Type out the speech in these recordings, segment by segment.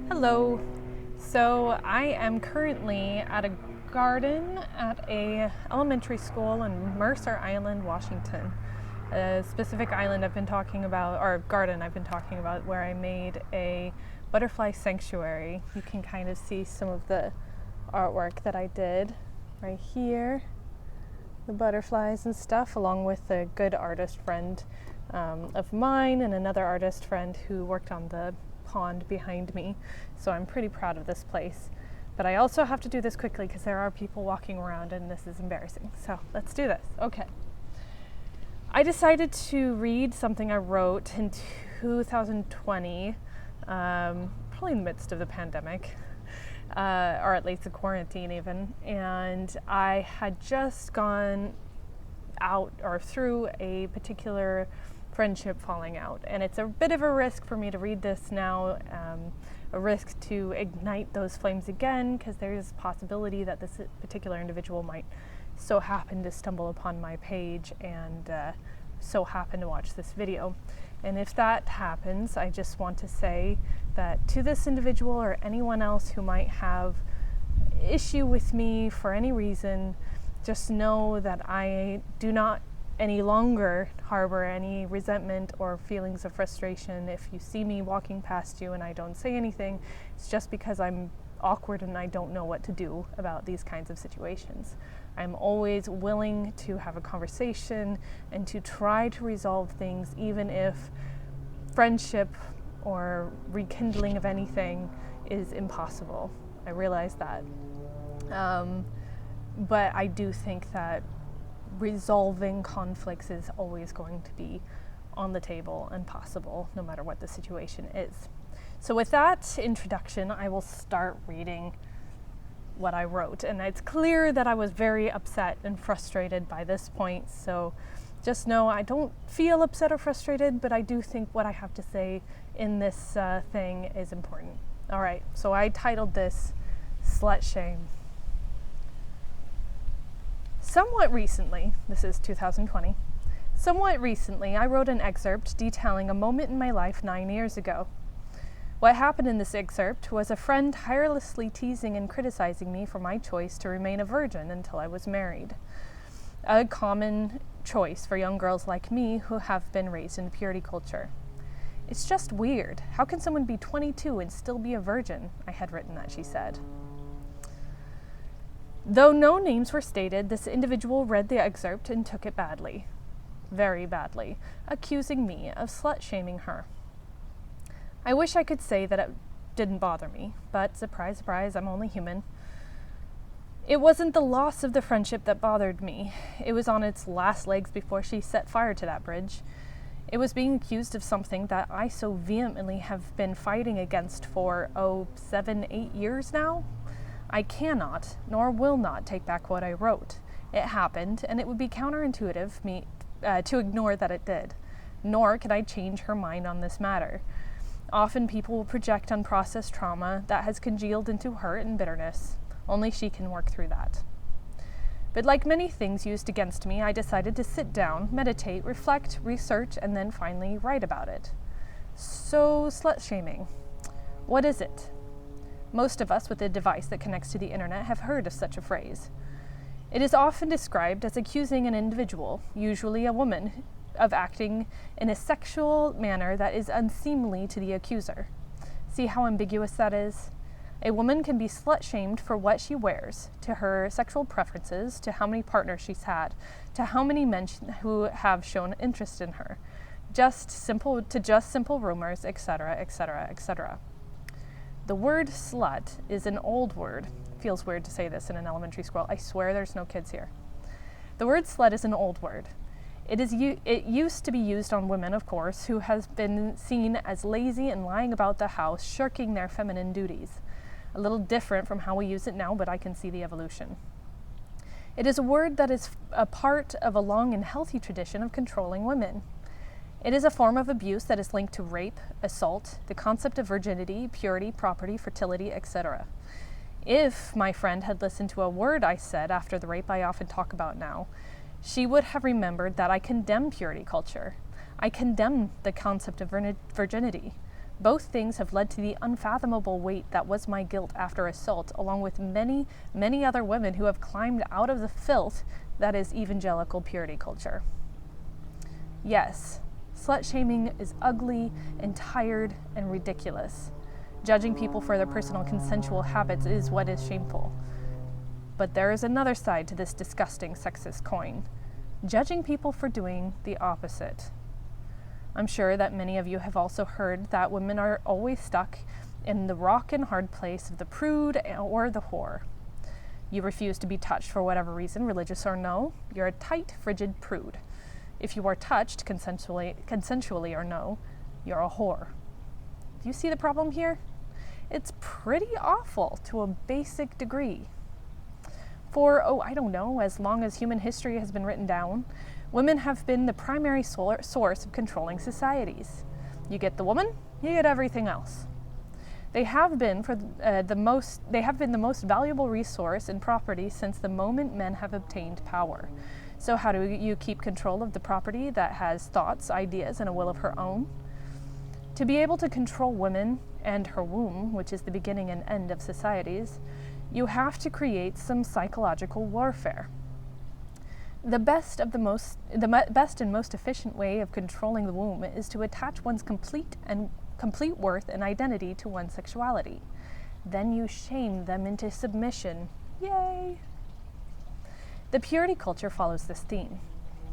Hello. So I am currently at a garden at a elementary school in Mercer Island, Washington. A specific island I've been talking about, or garden I've been talking about, where I made a butterfly sanctuary. You can kind of see some of the artwork that I did right here. The butterflies and stuff, along with a good artist friend of mine and another artist friend who worked on the pond behind me. So I'm pretty proud of this place. But I also have to do this quickly because there are people walking around and this is embarrassing. So let's do this. Okay. I decided to read something I wrote in 2020, probably in the midst of the pandemic, or at least the quarantine even. And I had just gone out or through a particular friendship falling out. And it's a bit of a risk for me to read this now, a risk to ignite those flames again, because there's a possibility that this particular individual might so happen to stumble upon my page and so happen to watch this video. And if that happens, I just want to say that to this individual or anyone else who might have issue with me for any reason, just know that I do not any longer harbor any resentment or feelings of frustration. If you see me walking past you and I don't say anything, it's just because I'm awkward and I don't know what to do about these kinds of situations. I'm always willing to have a conversation and to try to resolve things, even if friendship or rekindling of anything is impossible. I realize that. But I do think that resolving conflicts is always going to be on the table and possible, no matter what the situation is. So with that introduction, I will start reading what I wrote. And it's clear that I was very upset and frustrated by this point. So just know I don't feel upset or frustrated, but I do think what I have to say in this thing is important. All right, so I titled this Slut Shame. Somewhat recently, this is 2020, somewhat recently I wrote an excerpt detailing a moment in my life 9 years ago. What happened in this excerpt was a friend tirelessly teasing and criticizing me for my choice to remain a virgin until I was married. A common choice for young girls like me who have been raised in purity culture. It's just weird. How can someone be 22 and still be a virgin? I had written that, she said. Though no names were stated, this individual read the excerpt and took it badly. Very badly, accusing me of slut-shaming her. I wish I could say that it didn't bother me, but surprise, surprise, I'm only human. It wasn't the loss of the friendship that bothered me. It was on its last legs before she set fire to that bridge. It was being accused of something that I so vehemently have been fighting against for, 7, 8 years now? I cannot, nor will not, take back what I wrote. It happened, and it would be counterintuitive to ignore that it did. Nor could I change her mind on this matter. Often people will project unprocessed trauma that has congealed into hurt and bitterness. Only she can work through that. But like many things used against me, I decided to sit down, meditate, reflect, research, and then finally write about it. So, slut-shaming. What is it? Most of us with a device that connects to the internet have heard of such a phrase. It is often described as accusing an individual, usually a woman, of acting in a sexual manner that is unseemly to the accuser. See how ambiguous that is? A woman can be slut-shamed for what she wears, to her sexual preferences, to how many partners she's had, to how many men who have shown interest in her, just simple rumors, etc., etc., etc. The word slut is an old word. Feels weird to say this in an elementary school. I swear there's no kids here. The word slut is an old word. It used to be used on women, of course, who has been seen as lazy and lying about the house, shirking their feminine duties. A little different from how we use it now, but I can see the evolution. It is a word that is a part of a long and healthy tradition of controlling women. It is a form of abuse that is linked to rape, assault, the concept of virginity, purity, property, fertility, etc. If my friend had listened to a word I said after the rape I often talk about now, she would have remembered that I condemn purity culture. I condemn the concept of virginity. Both things have led to the unfathomable weight that was my guilt after assault, along with many, many other women who have climbed out of the filth that is evangelical purity culture. Yes, slut shaming is ugly and tired and ridiculous. Judging people for their personal consensual habits is what is shameful. But there is another side to this disgusting sexist coin: judging people for doing the opposite. I'm sure that many of you have also heard that women are always stuck in the rock and hard place of the prude or the whore. You refuse to be touched for whatever reason, religious or no. You're a tight, frigid prude. If you are touched consensually or no, you're a whore. Do you see the problem here? It's pretty awful to a basic degree. For, as long as human history has been written down, women have been the primary source of controlling societies. You get the woman, you get everything else. They have been the most valuable resource and property since the moment men have obtained power. So how do you keep control of the property that has thoughts, ideas, and a will of her own? To be able to control women and her womb, which is the beginning and end of societies, you have to create some psychological warfare. The best and most efficient way of controlling the womb is to attach one's complete worth and identity to one's sexuality. Then you shame them into submission. Yay! The purity culture follows this theme,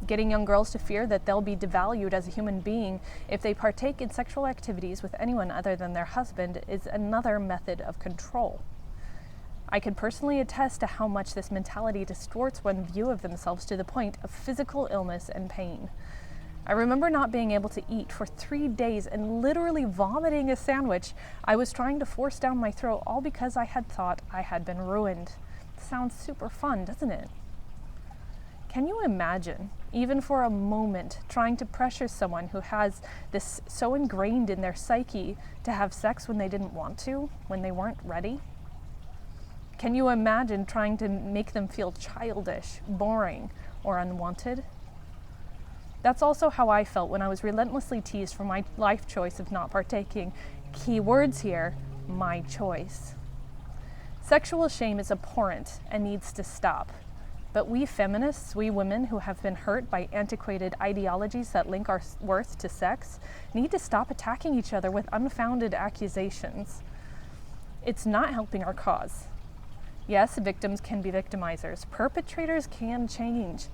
getting young girls to fear that they'll be devalued as a human being if they partake in sexual activities with anyone other than their husband is another method of control. I can personally attest to how much this mentality distorts one's view of themselves to the point of physical illness and pain. I remember not being able to eat for 3 days and literally vomiting a sandwich I was trying to force down my throat, all because I had thought I had been ruined. Sounds super fun, doesn't it? Can you imagine, even for a moment, trying to pressure someone who has this so ingrained in their psyche to have sex when they didn't want to, when they weren't ready? Can you imagine trying to make them feel childish, boring, or unwanted? That's also how I felt when I was relentlessly teased for my life choice of not partaking. Key words here: my choice. Sexual shame is abhorrent and needs to stop. But we feminists, we women who have been hurt by antiquated ideologies that link our worth to sex, need to stop attacking each other with unfounded accusations. It's not helping our cause. Yes, victims can be victimizers. Perpetrators can change.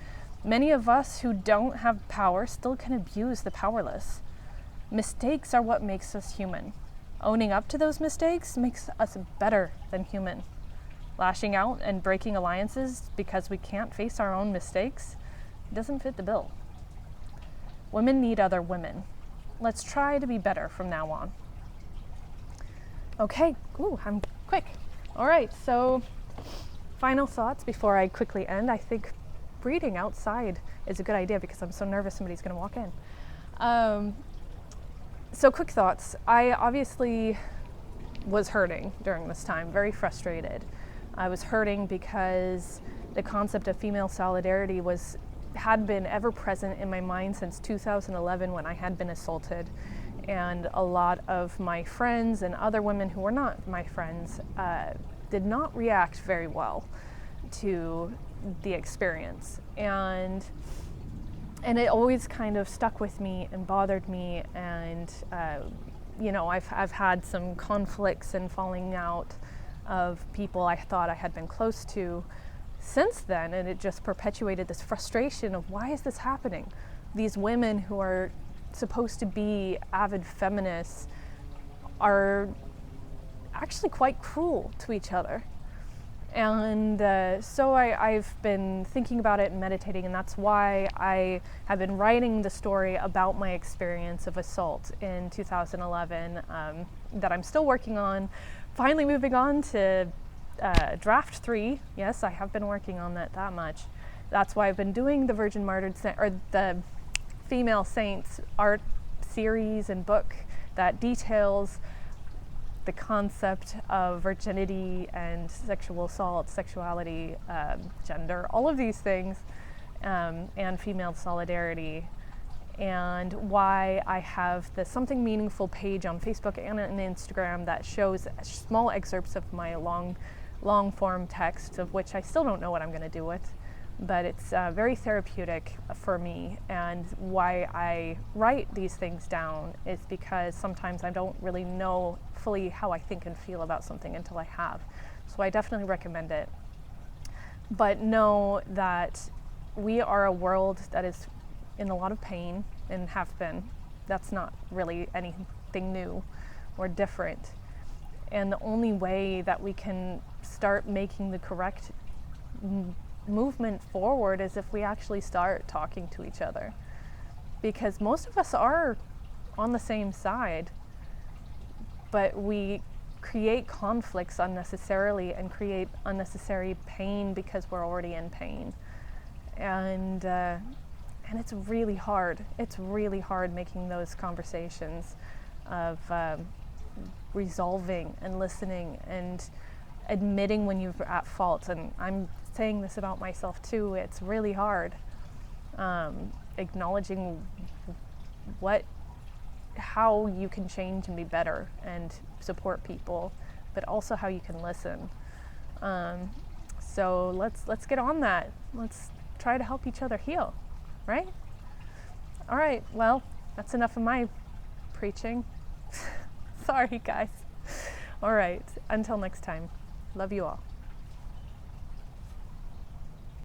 Many of us who don't have power still can abuse the powerless. Mistakes are what makes us human. Owning up to those mistakes makes us better than human. Lashing out and breaking alliances because we can't face our own mistakes doesn't fit the bill. Women need other women. Let's try to be better from now on. Okay, I'm quick. All right, so final thoughts before I quickly end. I think reading outside is a good idea because I'm so nervous somebody's going to walk in. So quick thoughts. I obviously was hurting during this time, very frustrated. I was hurting because the concept of female solidarity had been ever present in my mind since 2011 when I had been assaulted. And a lot of my friends and other women who were not my friends did not react very well to the experience. And it always kind of stuck with me and bothered me. And, I've had some conflicts and falling out of people I thought I had been close to since then, and it just perpetuated this frustration of why is this happening? These women who are supposed to be avid feminists are actually quite cruel to each other. And so I've been thinking about it and meditating, and that's why I have been writing the story about my experience of assault in 2011 that I'm still working on. Finally moving on to draft 3. Yes, I have been working on that much. That's why I've been doing the Virgin Martyred or the Female Saints art series and book that details the concept of virginity and sexual assault, sexuality, gender, all of these things, and female solidarity. and why I have the Something Meaningful page on Facebook and on Instagram that shows small excerpts of my long form text, of which I still don't know what I'm going to do with, but it's very therapeutic for me. And why I write these things down is because sometimes I don't really know fully how I think and feel about something until I have. So I definitely recommend it. But know that we are a world that is in a lot of pain and have been. That's not really anything new or different. And the only way that we can start making the correct movement forward is if we actually start talking to each other. Because most of us are on the same side, but we create conflicts unnecessarily and create unnecessary pain because we're already in pain. And it's really hard. It's really hard making those conversations of resolving and listening and admitting when you're at fault. And I'm saying this about myself too. It's really hard. Acknowledging how you can change and be better and support people, but also how you can listen. So let's get on that. Let's try to help each other heal, right? All right, well, that's enough of my preaching. Sorry, guys. All right, until next time. Love you all.